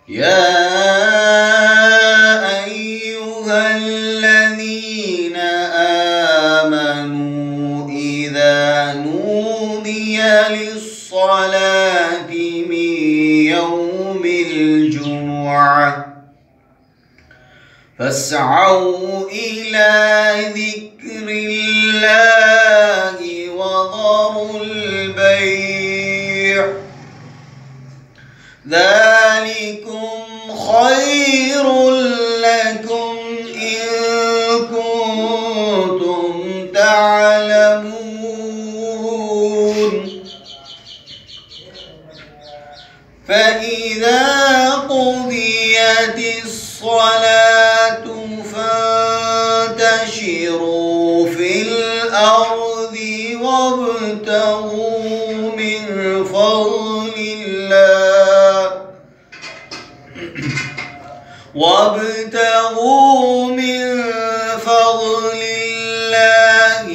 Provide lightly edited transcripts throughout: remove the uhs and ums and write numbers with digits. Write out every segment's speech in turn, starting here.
يا أيها الذين آمنوا إذا نودي للصلاة من يوم الجمعة فاسعوا إلى ذكر الله وذروا البيع ذلكم خير لكم إن كنتم تعلمون فإذا قضيت الصلاة فانتشروا في الأرض وابتغوا من فضل الله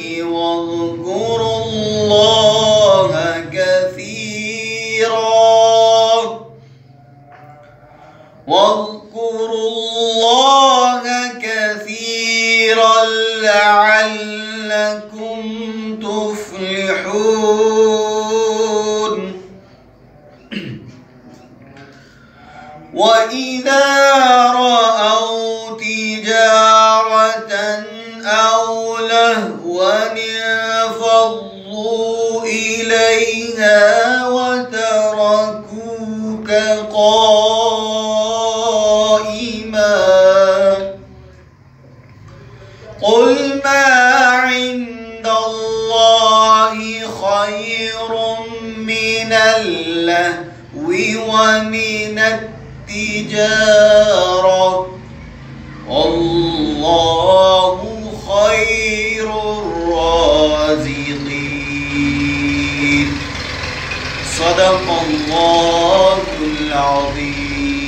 واذكروا الله كثيرا لعلكم تفلحون. وإذا رأوا تجارة أو لهوا انفضوا إليها وتركوك قائما قل ما عند الله خير من اللهو ومن التجارة والله خير الرازقين. صدق الله العظيم.